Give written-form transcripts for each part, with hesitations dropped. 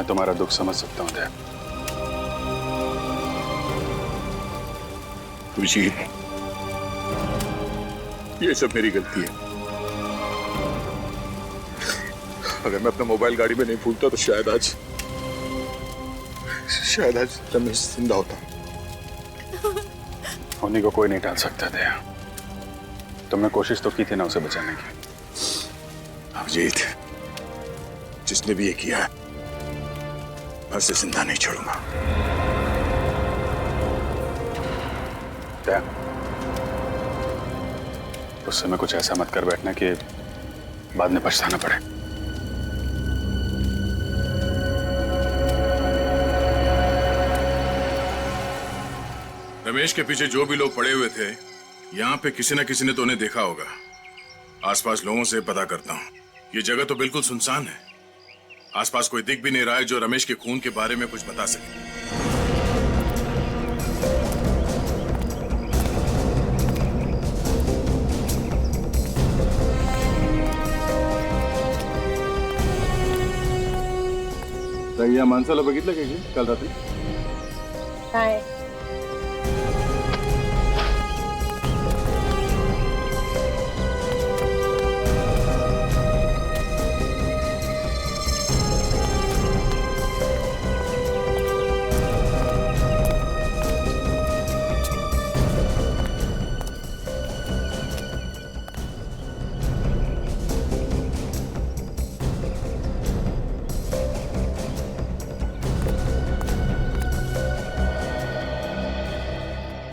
तुम्हारा दुख समझ सकता हूं दया। अभिजीत, ये सब मेरी गलती है। अगर मैं अपना मोबाइल गाड़ी में नहीं भूलता तो शायद आज रमेश जिंदा होता। होने को कोई नहीं टाल सकता दया। तुमने कोशिश तो की थी ना उसे बचाने की। अभिजीत, जिसने भी ये किया है मैं उसे जिंदा नहीं छोड़ूंगा। दया, उस समय कुछ ऐसा मत कर बैठना कि बाद में पछताना पड़े। रमेश के पीछे जो भी लोग पड़े हुए थे, यहाँ पे किसी न किसी ने तो उन्हें देखा होगा। आसपास लोगों से पता करता हूँ। ये जगह तो बिल्कुल सुनसान है। आसपास कोई दिख भी नहीं रहा है जो रमेश के खून के बारे में कुछ बता सके। या माणसाला बघितलं का काल रात्री? काय?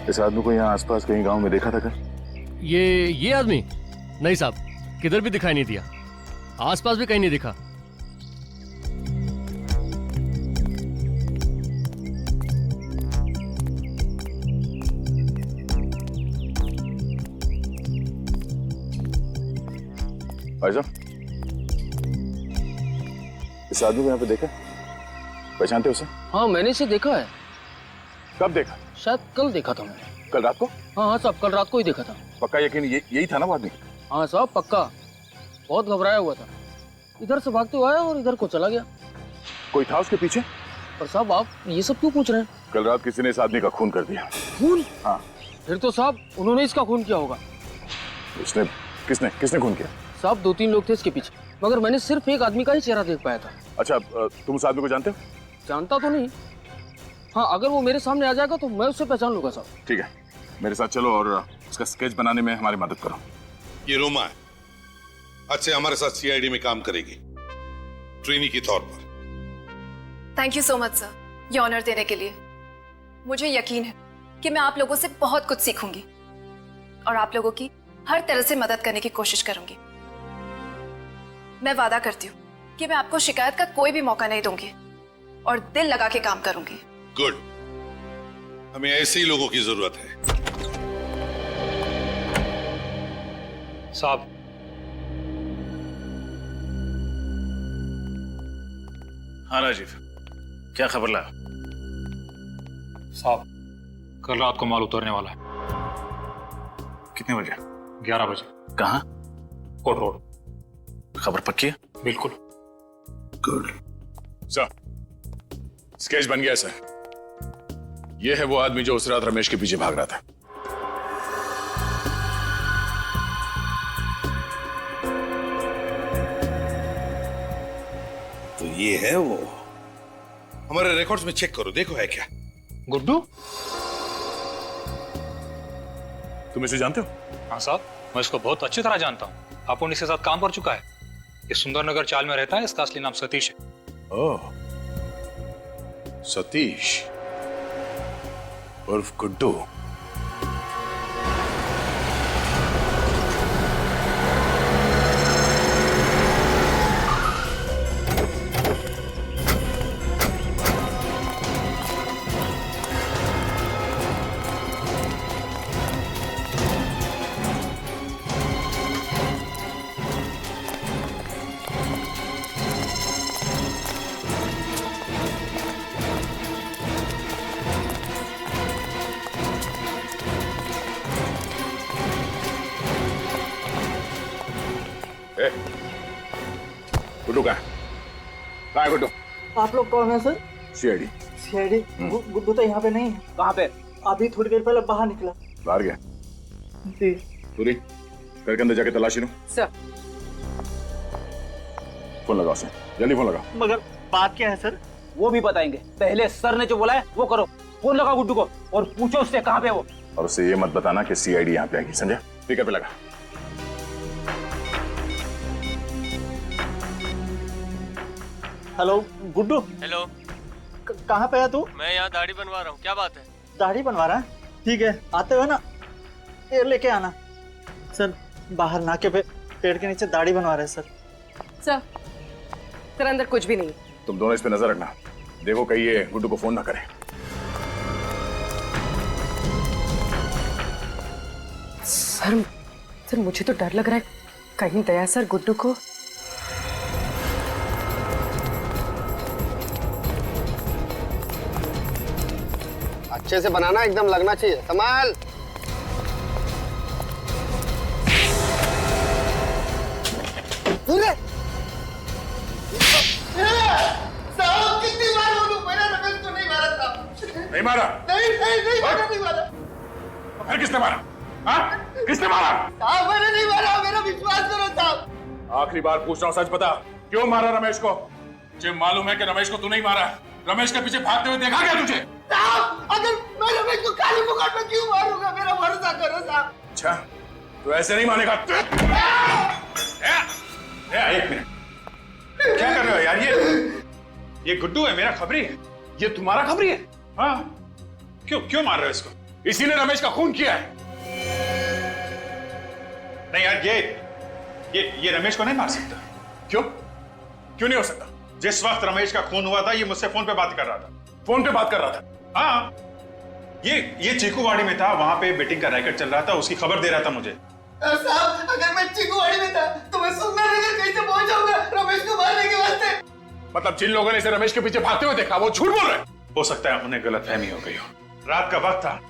इस आदमी को यहाँ आसपास कहीं गांव में देखा था क्या? ये आदमी? नहीं साहब, किधर भी दिखाई नहीं दिया। आसपास भी कहीं नहीं दिखा। भाई साहब, इस आदमी को यहाँ पे देखा? पहचानते उसे? हाँ, मैंने इसे देखा है। कब देखा? शायद कल देखा था मैंने। कल रात को? हाँ साहब, कल रात को ही देखा था। पक्का यकीन यही था ना वो आदमी? हाँ साहब, पक्का। बहुत घबराया हुआ था। इधर से भागते हुए आया और इधर को चला गया। कोई था उसके पीछे? पर साहब, आप ये सब क्यों पूछ रहे हैं? कल रात किसी ने इस आदमी का खून कर दिया। खून? हाँ। फिर तो साहब उन्होंने इसका खून किया होगा। उसने किसने खून किया? साहब 2-3 लोग थे इसके पीछे, मगर मैंने सिर्फ एक आदमी का ही चेहरा देख पाया था। अच्छा, तुम उस आदमी को जानते हो? जानता तो नहीं। हाँ, अगर वो मेरे सामने आ जाएगा तो मैं उससे पहचान लूंगा साहब। ठीक है, मेरे साथ चलो और उसका स्केच बनाने में हमारी मदद करो। ये रोमा है, आज से हमारे साथ सीआईडी में काम करेगी, ट्रेनी के तौर पर। Thank you so much sir, ये ऑनर देने के लिए। मुझे यकीन है कि मैं आप लोगों से बहुत कुछ सीखूंगी और आप लोगों की हर तरह से मदद करने की कोशिश करूंगी। मैं वादा करती हूँ कि मैं आपको शिकायत का कोई भी मौका नहीं दूंगी और दिल लगा के काम करूंगी। गुड, हमें ऐसे ही लोगों की जरूरत है। साहब, हाँ राजीव, क्या खबर लाया? साहब, कल रात को माल उतरने वाला है। कितने बजे? 11 बजे। कहाँ? कोट रोड। खबर पक्की है? बिल्कुल। गुड। सर, स्केच बन गया सर। ये है वो आदमी जो उस रात रमेश के पीछे भाग रहा था। तो ये है वो। हमारे रिकॉर्ड्स में चेक करो, देखो है क्या। गुड्डू? तुम इसे जानते हो? हाँ साहब, मैं इसको बहुत अच्छी तरह जानता हूँ। अपुन इसके साथ काम कर चुका है। ये सुंदरनगर चाल में रहता है। इसका असली नाम सतीश है। ओह, सतीश उर्फ गुड्डू। गुड्डू कहाँ है गुड्डू? आप लोग कौन है सर? सीआईडी। सीआईडी? गुड्डू तो यहाँ पे नहीं है। कहाँ पे? अभी थोड़ी देर पहले बाहर निकला। बाहर गया? जी। पूरी घर के अंदर जाके तलाशी लो। सर। फोन लगाओ उसे, जल्दी फोन लगाओ। मगर बात क्या है सर? वो भी बताएंगे, पहले सर ने जो बोला है वो करो। फोन लगाओ गुड्डू को और पूछो उससे कहाँ पे वो। और उसे ये मत बताना कि सीआईडी यहाँ पे आएगी, समझा? स्पीकर पे लगा। हेलो गुड्डू। हेलो, कहाँ पे है तू? मैं यहाँ दाढ़ी बनवा रहा हूँ, क्या बात है? दाढ़ी बनवा रहा है? ठीक है, आते हुए ना ये लेके आना। सर बाहर नाके पे पेड़ के नीचे दाढ़ी बनवा रहे हैं सर। सर अंदर कुछ भी नहीं। तुम दोनों इस पे नजर रखना, देखो कहीं ये गुड्डू को फोन ना करे। सर मुझे तो डर लग रहा है, कहीं दया सर गुड्डू को। अच्छे से बनाना, एकदम लगना चाहिए। संभाल। साहब कितनी बार बोलूं, मैंने रमेश को नहीं मारा था। नहीं मारा? नहीं मारा। फिर किसने मारा? हाँ? किसने मारा? साहब मैंने नहीं मारा, मेरा विश्वास करो साहब। आखिरी बार पूछ रहा हूँ, सच बता, क्यों मारा रमेश को? मुझे मालूम है कि रमेश को तू नहीं मारा। रमेश के पीछे भागते हुए देखा क्या तुझे? साहब अगर मैं रमेश को काली मुकाट में क्यों मारूंगा, मेरा भरोसा करो साहब। अच्छा, तो ऐसे नहीं मानेगा। एक मिनट, क्या कर रहे हो यार? ये गुड्डू है, मेरा खबरी है। ये तुम्हारा खबरी है? हाँ। क्यों मार रहे हो इसको? इसी ने रमेश का खून किया है। नहीं यार, ये रमेश को नहीं मार सकता। क्यों नहीं हो सकता? जिस वक्त रमेश का खून हुआ था, ये मुझसे फोन पे बात कर रहा था। फोन पे बात कर रहा था? हाँ। ये चीकूवाड़ी में था, वहां पे बेटिंग का रैकेट चल रहा था, उसकी खबर दे रहा था मुझे। साहब अगर मैं चीकूवाड़ी में था तो मैं सुंदरनगर कैसे पहुंच जाऊंगा रमेश को मारने के वास्ते? मतलब जिन लोगों ने इसे रमेश के पीछे भागते हुए देखा, वो झूठ बोल रहे हैं? हो सकता है उन्हें गलतफहमी हो गई हो। रात का वक्त था,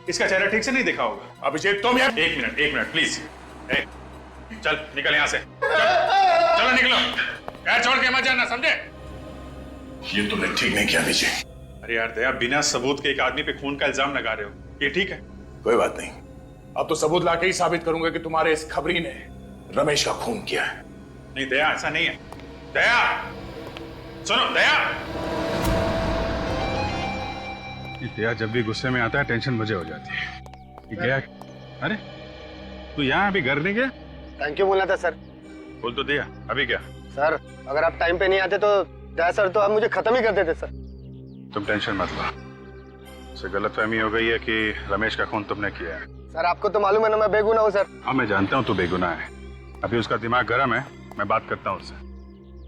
इसका चेहरा ठीक से नहीं देखा होगा। अभिषेक तुम यार, एक मिनट प्लीज। चल निकल यहाँ से, चलो निकलो, यार छोड़ के मत जाना, समझे? ये तुमने ठीक नहीं किया विजय। अरे यार दया, बिना सबूत के एक आदमी पे खून का इल्जाम लगा रहे हो, ये ठीक है? कोई बात नहीं, अब तो सबूत लाके ही साबित करूंगा कि तुम्हारे इस खबरी ने रमेश का खून किया है। नहीं दया, ऐसा नहीं है। दया सुनो, दया। दया जब भी गुस्से में आता है टेंशन मुझे हो जाती है। ये गया? अरे तू यहाँ अभी घर नहीं गया? थैंक यू बोला था सर। बोल तो दिया, अभी क्या? सर अगर आप टाइम पे नहीं आते तो दया सर तो आप मुझे खत्म ही कर देते सर। तुम टेंशन मत लो, उसे गलतफहमी हो गई है कि रमेश का खून तुमने किया है। सर आपको तो मालूम है ना मैं बेगुनाह हूँ सर। हाँ मैं जानता हूँ तू बेगुनाह है, अभी उसका दिमाग गर्म है, मैं बात करता हूँ उससे।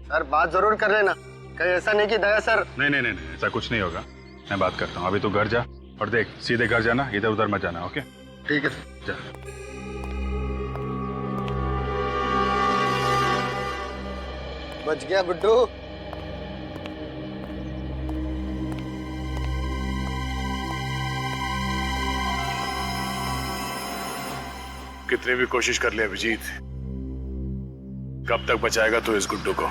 सर बात जरूर कर लेना, कहीं ऐसा नहीं कि दया सर। नहीं, ऐसा कुछ नहीं होगा, मैं बात करता हूँ। अभी तू घर जा और देख, सीधे घर जाना, इधर उधर मत जाना। ओके ठीक है जा। बच गया गुड्डू। कितनी भी कोशिश कर ले अभिजीत, कब तक बचाएगा तू इस गुड्डू को?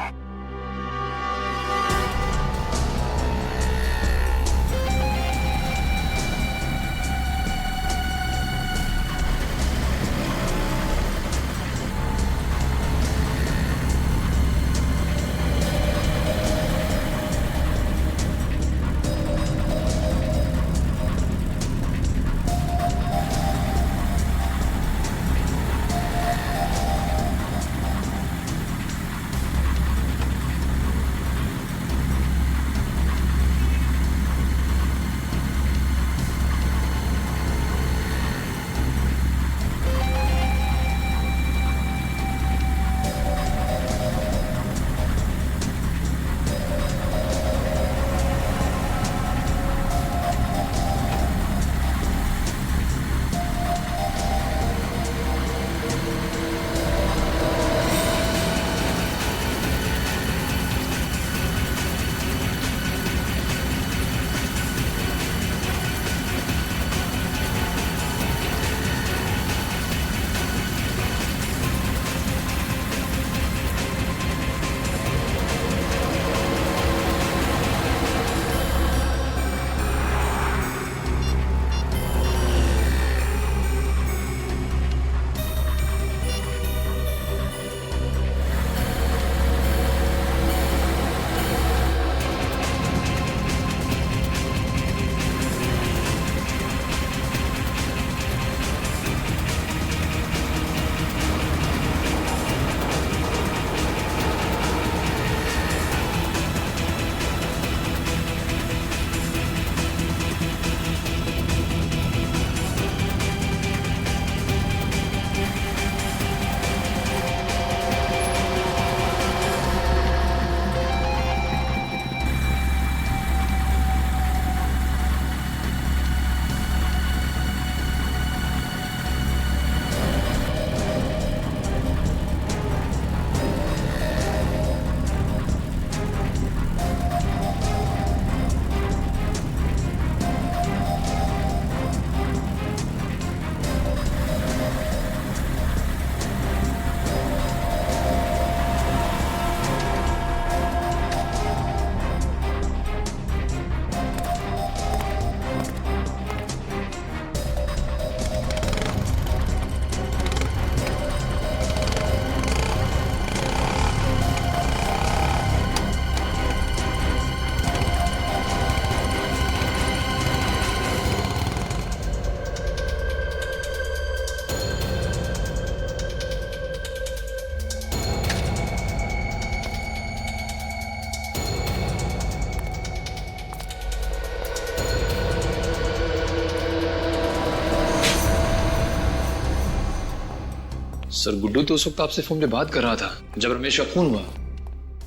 सर गुड्डू तो उस वक्त आपसे फोन पे बात कर रहा था जब रमेश का खून हुआ।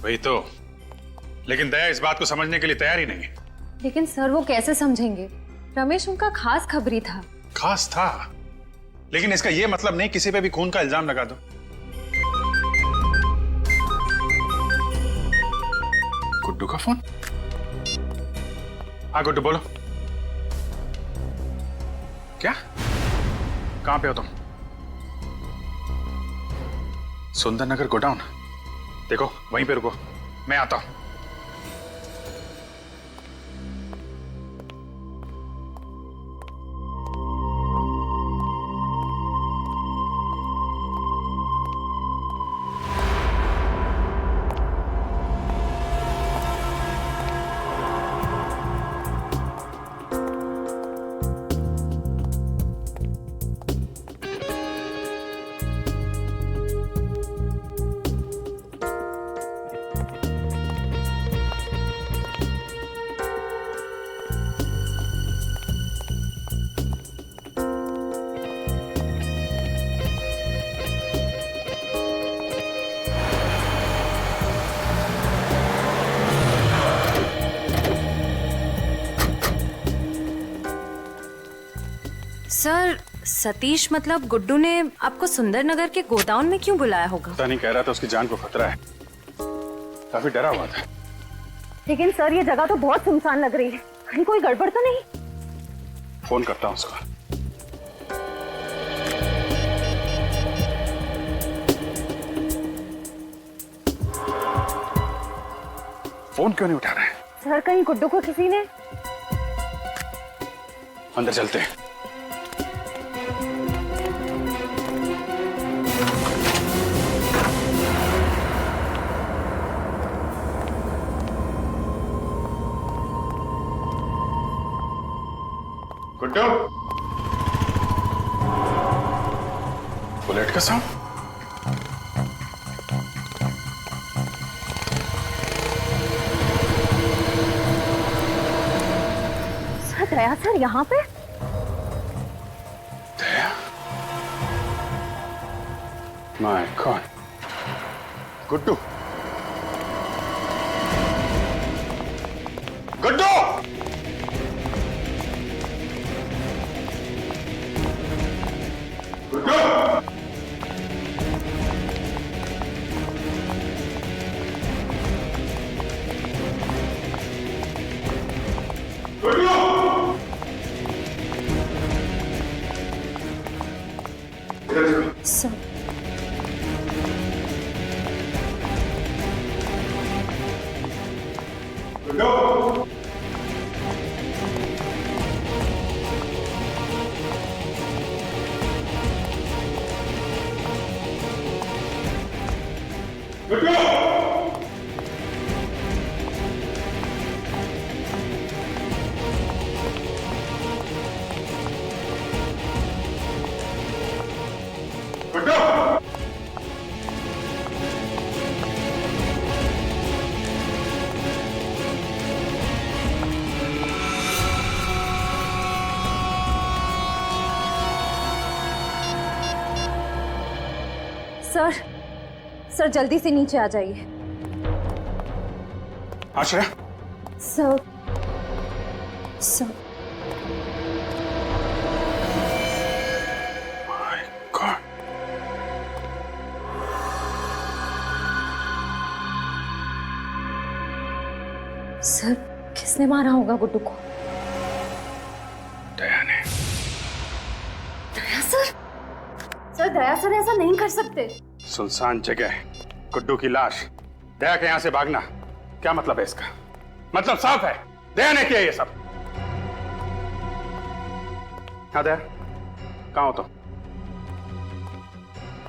वही तो, लेकिन दया इस बात को समझने के लिए तैयार ही नहीं है। लेकिन सर वो कैसे समझेंगे? रमेश उनका खास खबरी था। खास था, लेकिन इसका यह मतलब नहीं किसी पे भी खून का इल्जाम लगा दो। गुड्डू का फोन? हाँ गुड्डू बोलो। क्या? कहां पे हो तुम? सुंदर नगर गोडाउन? देखो वहीं पे रुको, मैं आता हूं। सर सतीश मतलब गुड्डू ने आपको सुंदरनगर के गोडाउन में क्यों बुलाया होगा? पता नहीं, कह रहा था उसकी जान को खतरा है, काफी डरा हुआ था। लेकिन सर ये जगह तो बहुत सुनसान लग रही है, कहीं कोई गड़बड़ तो नहीं? फोन करता हूं उसको। फोन क्यों नहीं उठा रहा है? सर कहीं गुड्डू को किसी ने? अंदर चलते हैं। गुड्डू, बुलेट का साउंड? सर दया सर यहाँ पे? Daya? My god. Guddu, Guddu! Sir sir sir जल्दी से नीचे आ जाइए। Ashray? Sir sir my god. Sir किसने मारा होगा गुड्डू को? दया ने। Daya sir? Sir Daya sir ऐसा नहीं कर सकते। सुनसान जगह, गुड्डू की लाश, दया के यहां से भागना, क्या मतलब है इसका? मतलब साफ है, दया ने किया ये सब। हाँ दया, कहां हो तुम?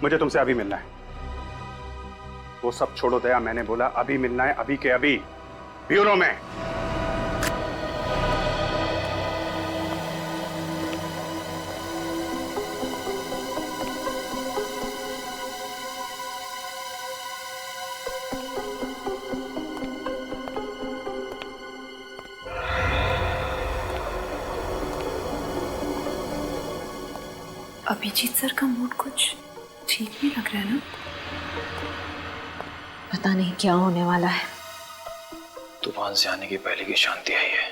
मुझे तुमसे अभी मिलना है। वो सब छोड़ो दया, मैंने बोला अभी मिलना है, अभी के अभी, ब्यूरो में। अभिजीत सर का मूड कुछ ठीक नहीं लग रहा है ना? पता नहीं क्या होने वाला है। तूफान से आने की पहले की शांति आई है।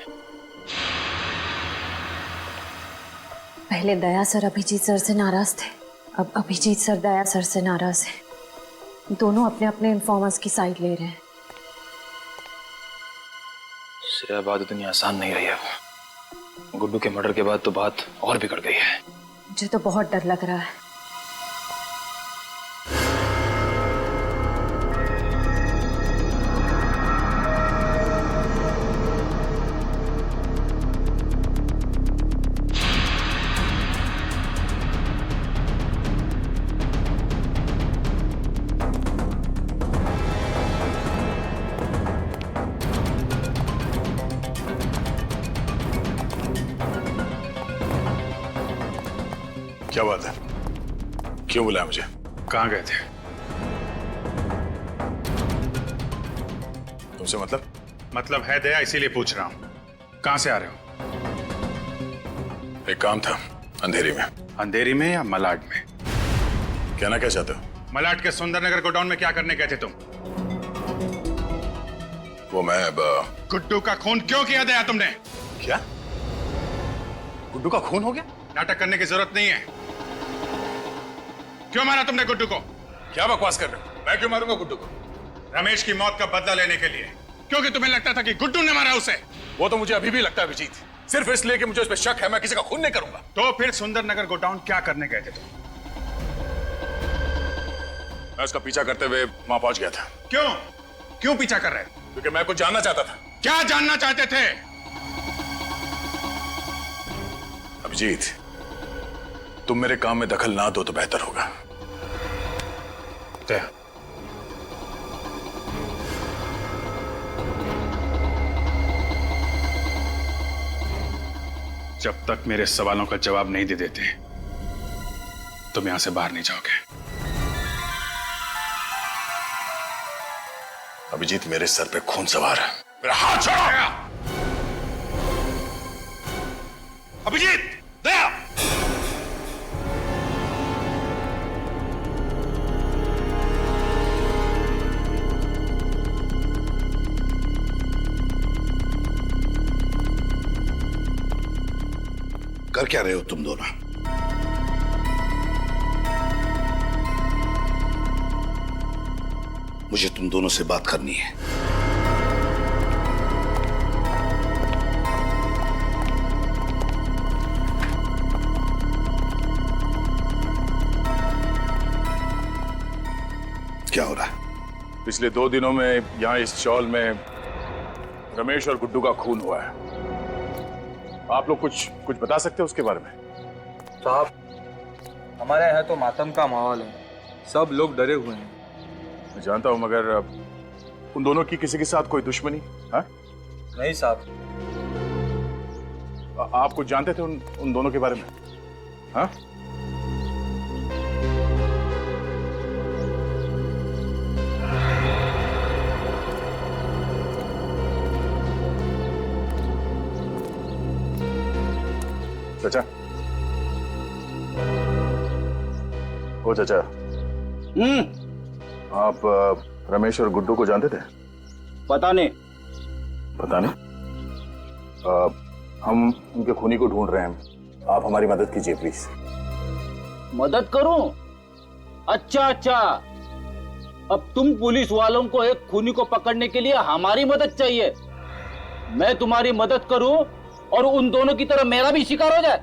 पहले दया सर अभिजीत सर से नाराज थे, अब अभिजीत सर दया सर से नाराज हैं। दोनों अपने अपने इन्फॉर्मर्स की साइड ले रहे हैं। श्रेया बात इतनी आसान नहीं रही अब। गुड्डू के मर्डर के बाद तो बात और बिगड़ गई है। मुझे तो बहुत डर लग रहा है। क्या बात है? क्यों बुलाया मुझे? कहाँ गए थे? तुमसे मतलब? मतलब है दया, इसीलिए पूछ रहा हूँ। कहाँ से आ रहे हो? एक काम था अंधेरी में। अंधेरी में या मलाड में? कहना क्या चाहते हो? मलाड के सुंदरनगर गोडाउन में क्या करने गए थे तुम? वो मैं अब गुड्डू का खून क्यों किया दया तुमने? क्या? गुड्डू का खून हो गया? नाटक करने की जरूरत नहीं है। क्यों मारा तुमने गुड्डू को? क्या बकवास कर रहे हो? मैं क्यों मारूंगा गुड्डू को? रमेश की मौत का बदला लेने के लिए, क्योंकि तुम्हें लगता था कि गुड्डू ने मारा उसे। वो तो मुझे अभी भी लगता है अभिजीत, सिर्फ इसलिए कि मुझे उस पर शक है। मैं किसी का खून नहीं करूंगा। तो फिर सुंदरनगर गोडाउन क्या करने गए थे तुम? मैं उसका पीछा करते हुए वहां पहुंच गया था। क्यों? क्यों पीछा कर रहे? क्योंकि मैं कुछ जानना चाहता था। क्या जानना चाहते थे? अभिजीत, तुम मेरे काम में दखल ना दो तो बेहतर होगा। दया, जब तक मेरे सवालों का जवाब नहीं दे देते तुम यहां से बाहर नहीं जाओगे। अभिजीत, मेरे सर पे खून सवार है। मेरा हाथ छोड़ो। अभिजीत, दया, कर क्या रहे हो तुम दोनों? मुझे तुम दोनों से बात करनी है। क्या हो रहा है? पिछले 2 दिनों में यहाँ इस चौल में रमेश और गुड्डू का खून हुआ है। आप लोग कुछ बता सकते हो उसके बारे में? साहब, हमारे यहाँ तो मातम का माहौल है, सब लोग डरे हुए हैं। मैं जानता हूँ, मगर उन दोनों की किसी के साथ कोई दुश्मनी? हाँ? नहीं साहब। आप कुछ जानते थे उन दोनों के बारे में? हाँ? चाचा, ओ चाचा, आप रमेश और गुड्डू को जानते थे? पता नहीं। पता नहीं? हम उनके खूनी को ढूंढ रहे हैं। आप हमारी मदद कीजिए प्लीज। मदद करूं? अच्छा, अब तुम पुलिस वालों को एक खूनी को पकड़ने के लिए हमारी मदद चाहिए। मैं तुम्हारी मदद करूं और उन दोनों की तरह मेरा भी शिकार हो जाए?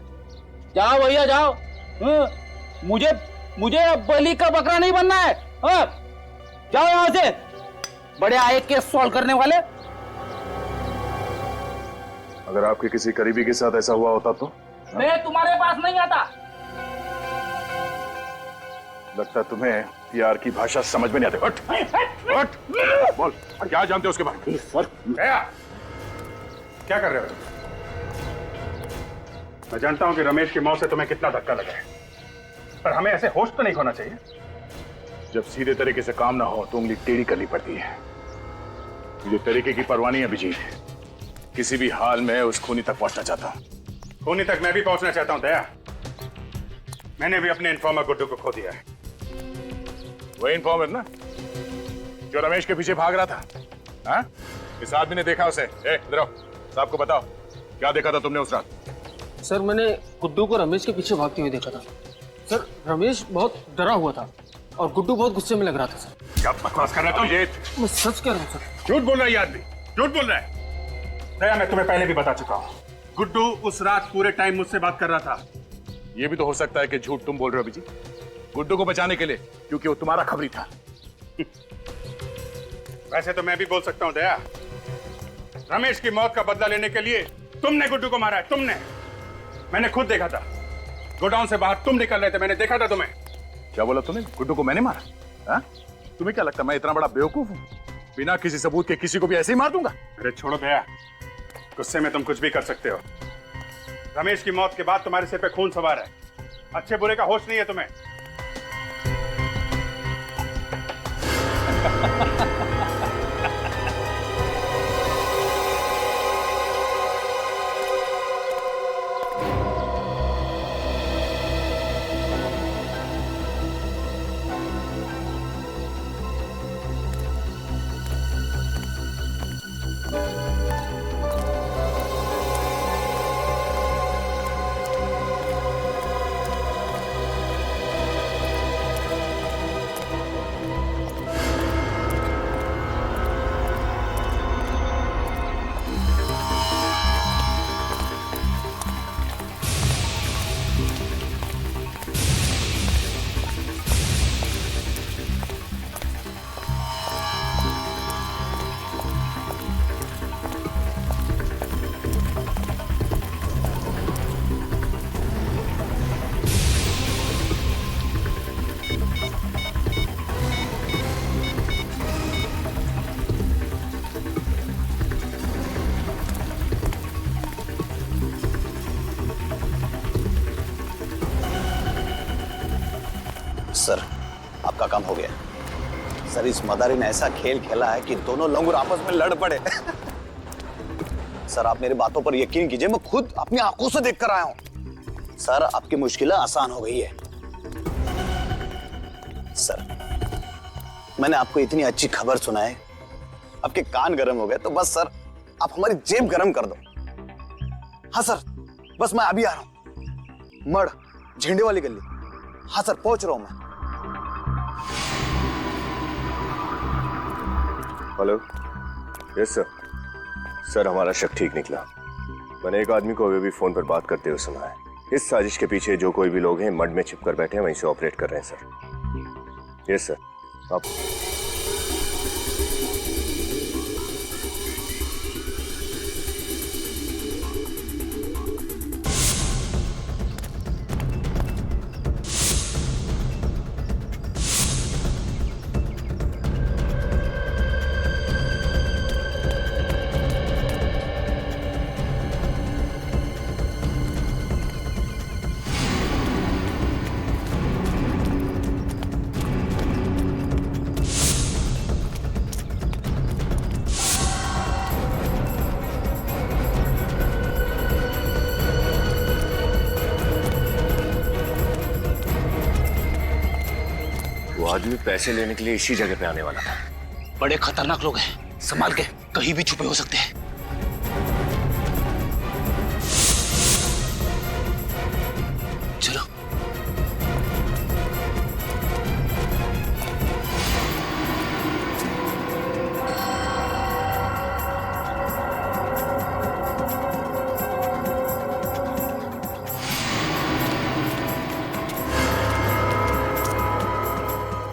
जाओ भैया जाओ। मुझे अब बलि का बकरा नहीं बनना है। जाओ यहां से, बड़े आए केस सॉल्व करने वाले। अगर आपके किसी करीबी के साथ ऐसा हुआ होता तो? मैं तुम्हारे पास नहीं आता। लगता तुम्हें प्यार की भाषा समझ में नहीं आती। हट, बोल, क्या जानते हो उसके बारे में? क्या कर रहे हो तुम? मैं जानता हूं कि रमेश की मौत से तुम्हें कितना धक्का लगा है, पर हमें ऐसे होश तो नहीं खोना चाहिए। जब सीधे तरीके से काम ना हो तो उंगली टेढ़ी करनी पड़ती है। मुझे तरीके की परवाह नहीं है अभिजीत, किसी भी हाल में उस खूनी तक पहुंचना चाहता हूं। खूनी तक मैं भी पहुंचना चाहता हूं दया। मैंने भी अपने इन्फॉर्मर गुड्डू को खो दिया है। वही इन्फॉर्मर ना जो रमेश के पीछे भाग रहा था? हाँ? इस आदमी ने देखा उसे। इधर आओ, साहब को बताओ क्या देखा था तुमने उस रात? सर मैंने गुड्डू को रमेश के पीछे भागते हुए देखा था। सर रमेश बहुत डरा हुआ था और गुड्डू बहुत गुस्से में लग रहा था। सर क्या बकवास कर रहा है तुम? मैं सच कह रहा हूँ सर। झूठ बोल रहा है ये आदमी, झूठ बोल रहा है। दया, मैं तुम्हें पहले भी बता चुका हूँ, गुड्डू उस रात पूरे टाइम मुझसे बात कर रहा था। ये भी तो हो सकता है कि झूठ तुम बोल रहे हो अभिजीत, गुड्डू को बचाने के लिए, क्योंकि वो तुम्हारा खबरी था। वैसे तो मैं भी बोल सकता हूँ दया, रमेश की मौत का बदला लेने के लिए तुमने गुड्डू को मारा है, तुमने। मैंने खुद देखा था, गोडाउन से बाहर तुम निकल रहे थे, मैंने देखा था तुम्हें। क्या बोला तुमने? गुड्डू को मैंने मारा? हाँ? तुम्हें क्या लगता मैं इतना बड़ा बेवकूफ हूँ? बिना किसी सबूत के किसी को भी ऐसे ही मार दूंगा? अरे छोड़ो दया, गुस्से में तुम कुछ भी कर सकते हो। रमेश की मौत के बाद तुम्हारे सिर पे खून सवार है, अच्छे बुरे का होश नहीं है तुम्हें। सर आपका काम हो गया। सर इस मदारी ने ऐसा खेल खेला है कि दोनों लंगूर आपस में लड़ पड़े। सर आप मेरी बातों पर यकीन कीजिए, मैं खुद अपनी आंखों से देख कर आया हूं। सर आपकी मुश्किलें आसान हो गई है। सर मैंने आपको इतनी अच्छी खबर सुनाई, आपके कान गर्म हो गए, तो बस सर आप हमारी जेब गर्म कर दो। हाँ सर बस मैं अभी आ रहा हूं, मड़ झंडे वाली गली। हाँ सर पहुंच रहा हूं मैं। हेलो। Yes sir. सर हमारा शक ठीक निकला। मैंने एक आदमी को अभी भी फोन पर बात करते हुए सुना है। इस साजिश के पीछे जो कोई भी लोग हैं मड में छिपकर बैठे हैं, वहीं से ऑपरेट कर रहे हैं सर। Yes sir. आप आदमी पैसे लेने के लिए इसी जगह पे आने वाला था। बड़े खतरनाक लोग हैं, संभाल के, कहीं भी छुपे हो सकते हैं। चलो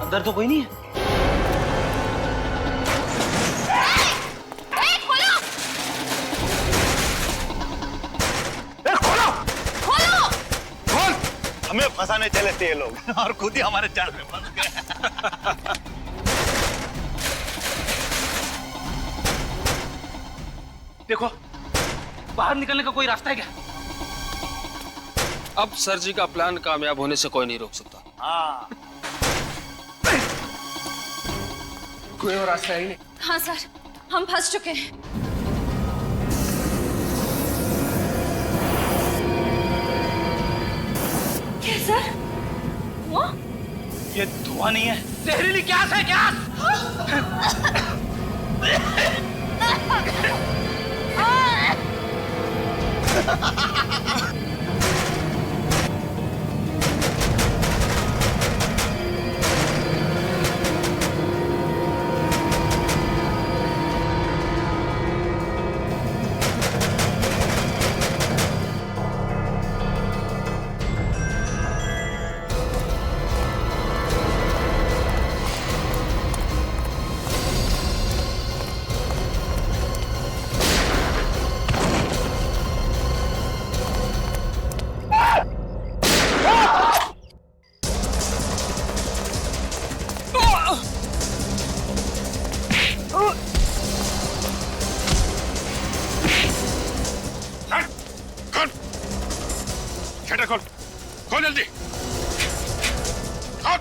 अंदर तो कोई नहीं है। हमें फंसाने चले थे ये लोग और खुद ही हमारे जाल में फंस गए। देखो बाहर निकलने का कोई रास्ता है क्या? अब सर जी का प्लान कामयाब होने से कोई नहीं रोक सकता। हाँ कोई और रास्ता ही नहीं। हाँ सर, हम फंस चुके हैं। क्या सर? वो? ये धुआं नहीं है, जहरीली गैस है, गैस। शटर खोल, खोल जल्दी, खोल।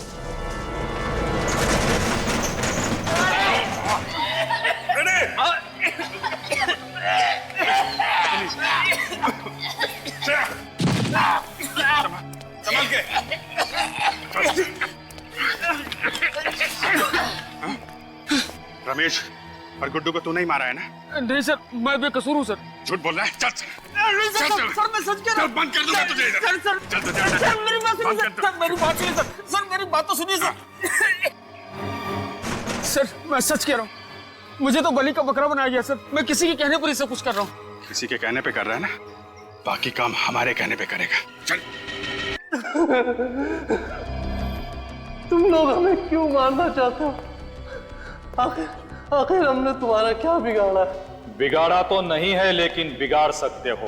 संभाल के। रमेश और गुड्डू को तू नहीं मारा है ना? नहीं सर, मैं बेकसूर हूँ सर। झूठ बोल रहा है? चल सर मैं सच कह रहा हूँ। बंद कर दूंगा तुझे इधर। सर मेरी बात सुनिए सर, मेरी बात सुनिए सर, सर मेरी बात तो सुनिए सर। सर मैं सच कह रहा हूँ, मुझे तो बलि का बकरा बनाया गया सर। मैं किसी के कहने पर ही सब कुछ कर रहा हूँ। किसी के कहने पे कर रहा है ना, बाकी काम हमारे कहने पे करेगा। चल। तुम लोग हमें क्यों मारना चाहते हो? आखिर हमने तुम्हारा क्या बिगाड़ा है? बिगाड़ा तो नहीं है, लेकिन बिगाड़ सकते हो।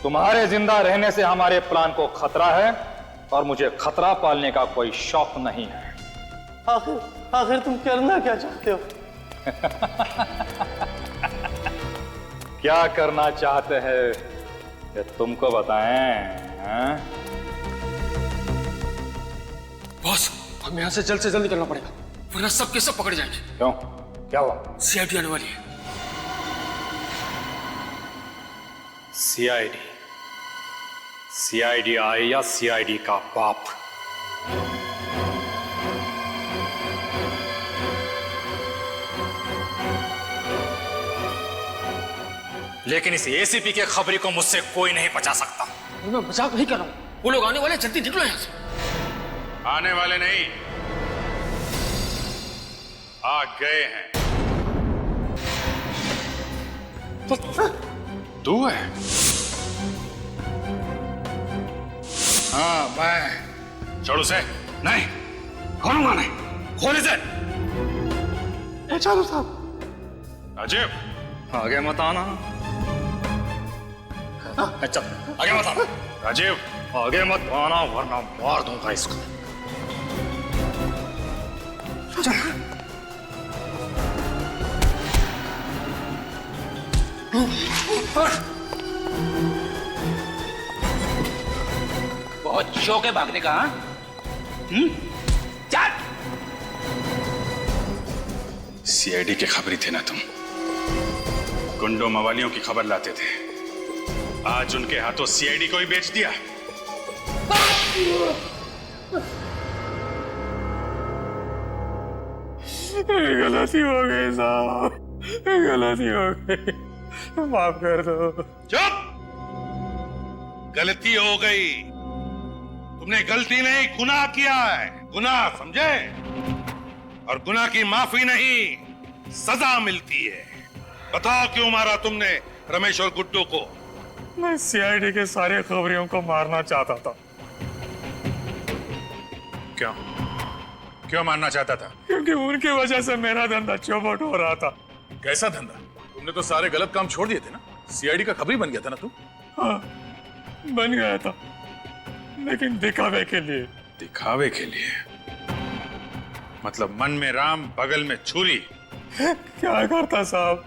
तुम्हारे जिंदा रहने से हमारे प्लान को खतरा है और मुझे खतरा पालने का कोई शौक नहीं है। आखिर तुम करना क्या चाहते हो? क्या करना चाहते हैं ये तुमको बताएं? बॉस, हमें यहाँ से जल्द निकलना पड़ेगा, वरना सब के सब पकड़े जाएंगे। क्यों? क्या हुआ? सीआईडी आने वाली है। सीआईडी? सीआईडी आए या सीआईडी का बाप? लेकिन इस एसीपी के खबरी को मुझसे कोई नहीं बचा सकता। मैं मजाक नहीं कर रहा हूँ, वो लोग आने वाले, जल्दी निकलो यहाँ से। आने वाले नहीं, आ गए हैं। तू है? हाँ मैं। छोड़ उसे। नहीं, खोलूंगा नहीं। खोल इसे। चालू साहब। राजीव, आगे मत आना। चल आगे मत आना। राजीव, आगे मत आना वरना मार दूंगा इसको। बहुत शौक है भागने का, हाँ? चल। सीआईडी के खबरी थे ना तुम? गुंडों मवालियों की खबर लाते थे, आज उनके हाथों सीआईडी को ही बेच दिया। गलती हो गई साहब, गलती हो गई, माफ कर दो। चुप! गलती हो गई। तुमने गलती नहीं, गुनाह किया है। गुनाह, समझे? और गुनाह की माफी नहीं, सजा मिलती है। बताओ क्यों मारा तुमने रमेश और गुड्डू को? मैं सीआईडी के सारे खबरियों को मारना चाहता था। क्यों? क्यों मारना चाहता था? क्योंकि उनकी वजह से मेरा धंधा चौपट हो रहा था। कैसा धंधा? तुमने तो सारे गलत काम छोड़ दिए थे ना। सीआईडी का खबरी बन गया था ना तू? हाँ, बन गया था, लेकिन दिखावे के लिए। दिखावे के लिए? मतलब मन में राम बगल में छुरी। क्या करता साहब,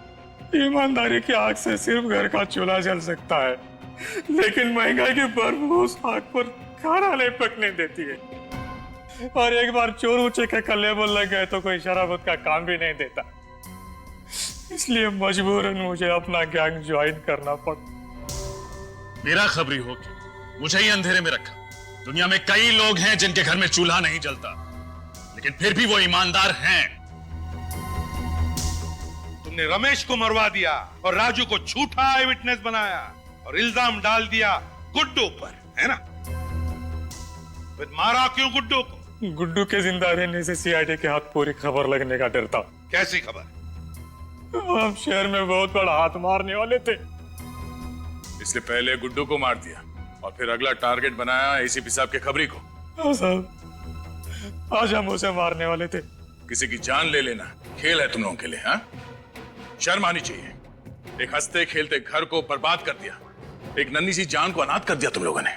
ईमानदारी की आग से सिर्फ घर का चूल्हा जल सकता है, लेकिन महंगाई की बदबू उस आग पर खाना नहीं पकने देती है। और एक बार चोर ऊंचे के कल्ले बोल लग गए तो कोई शराबत का काम भी नहीं देता। इसलिए मजबूरन मुझे अपना गैंग ज्वाइन करना पड़ा। मेरा खबरी हो के मुझे ही अंधेरे में रखा। दुनिया में कई लोग हैं जिनके घर में चूल्हा नहीं जलता, लेकिन फिर भी वो ईमानदार हैं। तुमने रमेश को मरवा दिया और राजू को झूठा आई विटनेस बनाया और इल्जाम डाल दिया गुड्डू पर, है ना? फिर मारा क्यों गुड्डू को? गुड्डू के जिंदा रहने से सीआईडी के हाथ पूरी खबर लगने का डर था। कैसी खबर? हम शहर में बहुत बड़ा हाथ मारने वाले थे, इसलिए पहले गुड्डू को मार दिया और फिर अगला टारगेट बनाया एसीपी साहब के खबरी को। हाँ साहब, आज हम उसे मारने वाले थे। किसी की जान ले लेना खेल है तुम लोगों के लिए, हाँ? शर्म आनी चाहिए। एक हंसते खेलते घर को बर्बाद कर दिया, एक नन्ही सी जान को अनाथ कर दिया तुम लोगों ने।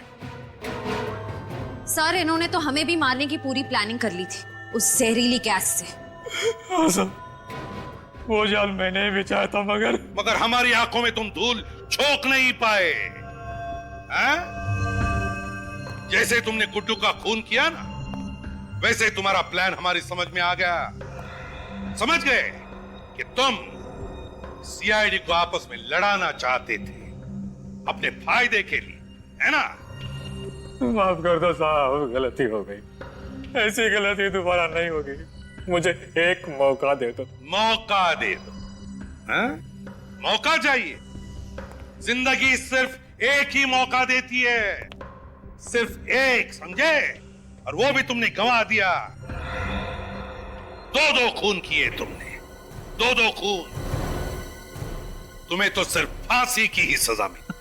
सर, इन्होंने तो हमें भी मारने की पूरी प्लानिंग कर ली थी उस जहरीली गैस से। हाँ साहब, वो जाल मैंने भी चाहा था, मगर हमारी आंखों में तुम धूल झोंक नहीं पाए, हैं? जैसे तुमने गुड्डू का खून किया ना, वैसे तुम्हारा प्लान हमारी समझ में आ गया। समझ गए कि तुम सीआईडी को आपस में लड़ाना चाहते थे अपने फायदे के लिए, है ना? माफ कर दो साहब, गलती हो गई। ऐसी गलती दोबारा नहीं होगी। मुझे एक मौका दे दो। मौका दे दो, हैं? मौका चाहिए? जिंदगी सिर्फ एक ही मौका देती है, सिर्फ एक, समझे? और वो भी तुमने गंवा दिया। दो खून किए तुमने, दो खून। तुम्हें तो सिर्फ फांसी की ही सजा मिली।